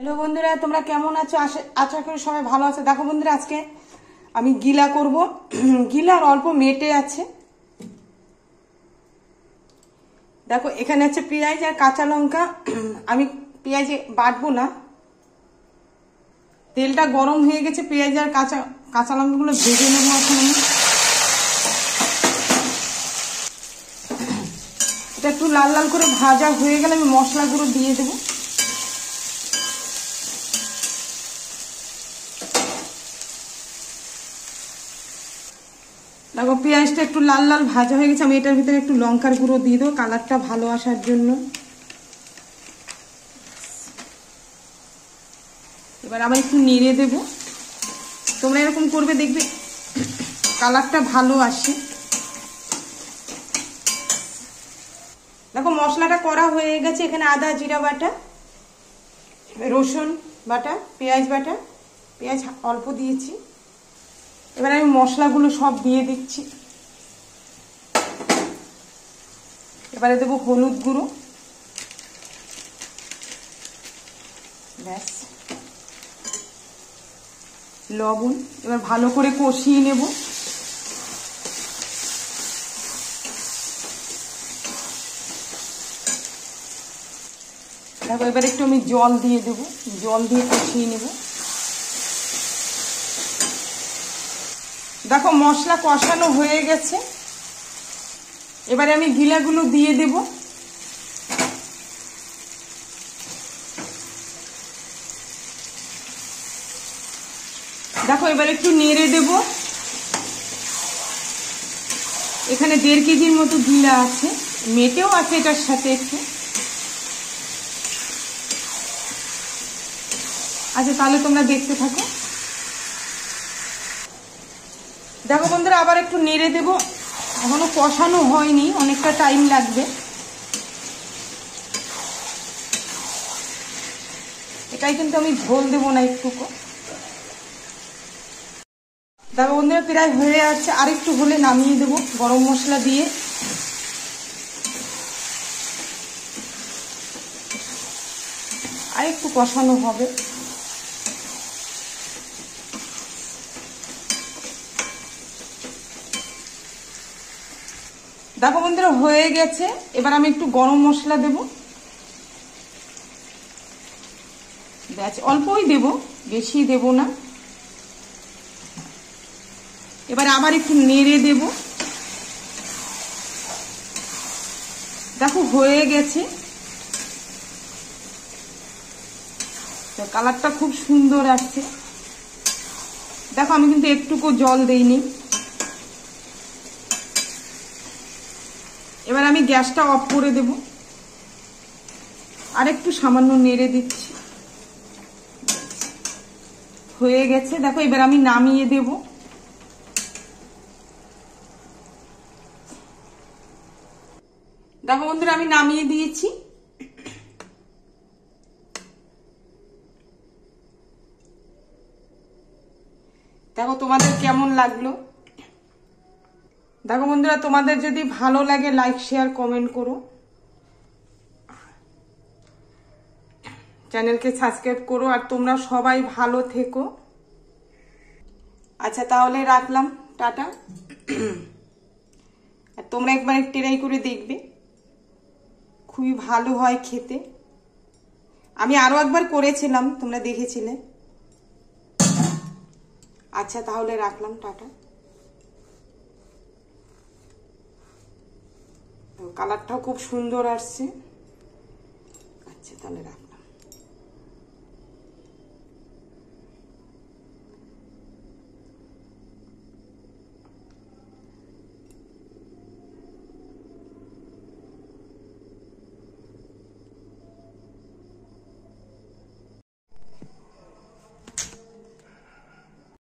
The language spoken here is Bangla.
হ্যালো বন্ধুরা, তোমরা কেমন আছো? আশা করি সবাই ভালো আছে। দেখো বন্ধুরা, আজকে আমি গিলা করব। গিলার অল্প মেটে আছে। দেখো এখানে আছে পেঁয়াজ আর কাঁচা লঙ্কা। আমি পেঁয়াজ বাটবো না, তেলটা গরম হয়ে গেছে। পেঁয়াজ আর কাঁচা লঙ্কাগুলো ভেজে নেবো এখন আমি। এটা একটু লাল লাল করে ভাজা হয়ে গেলে আমি মশলাগুলো দিয়ে দেবো। দেখো পেঁয়াজটা একটু লাল লাল ভাজা হয়ে গেছে। আমি এটার ভিতরে একটু লঙ্কার গুঁড়ো দিয়ে দেবো কালারটা ভালো আসার জন্য। এবার আবার একটু নেড়ে দেবো। তোমরা এরকম করবে, দেখবে কালারটা ভালো আসে। দেখো মশলাটা করা হয়ে গেছে। এখানে আদা জিরা বাটা, রসুন বাটা, পেঁয়াজ বাটা, পেঁয়াজ অল্প দিয়েছি। এবার আমি মশলাগুলো সব দিয়ে দিচ্ছি। এবারে দেবো হলুদ গুঁড়ো, ব্যাস, লবণ। এবার ভালো করে কষিয়ে নেব। দেখো এবার একটু আমি জল দিয়ে দেব, জল দিয়ে কষিয়ে নেব। দেখো মশলা কষানো হয়ে গেছে। এবারে আমি গিলাগুলো দিয়ে দেব। দেখো এবার একটু নেড়ে দেব। এখানে 1.5 কেজির মতো গিলা আছে, মেটেও আছে এটার সাথে একটু। আচ্ছা তাহলে তোমরা দেখতে থাকো। দেখো বন্ধুরা, আবার একটু নেড়ে দেব। এখনো কষানো হয়নি, অনেকটা টাইম লাগবে। এটাই কিন্তু আমি ঝোল দেবো না, একটুকু। দেখো বন্ধুরা প্রায় হয়ে যাচ্ছে, আর একটু হলে নামিয়ে দেবো গরম মশলা দিয়ে। আর একটু কষানো হবে। দেখো বন্ধুরা হয়ে গেছে। এবার আমি একটু গরম মশলা দেব, ব্যাস অল্পই দেব, বেশি দেব না। এবার আবার একটু নেড়ে দেব। দেখো হয়ে গেছে, কালারটা খুব সুন্দর আসছে। দেখো আমি কিন্তু একটুকু জল দেইনি। এবার আমি গ্যাসটা অফ করে দেব। আর একটু সামান্য নেড়ে দিচ্ছি। হয়ে গেছে। দেখো এবার আমি নামিয়ে দেব। দেখো বন্ধুরা আমি নামিয়ে দিয়েছি। দেখো তোমাদের কেমন লাগলো। দেখো বন্ধুরা, তোমাদের যদি ভালো লাগে লাইক শেয়ার কমেন্ট করো, চ্যানেলকে সাবস্ক্রাইব করো। আর তোমরা সবাই ভালো থেকো। আচ্ছা তাহলে রাখলাম, টাটা। আর তোমরা একবার ট্রাই করে দেখবে, খুবই ভালো হয় খেতে। আমি আরো একবার করেছিলাম, তোমরা দেখেছিলে। আচ্ছা তাহলে রাখলাম, টাটা। কালারটাও খুব সুন্দর আসছে। আচ্ছা তাহলে রাখ।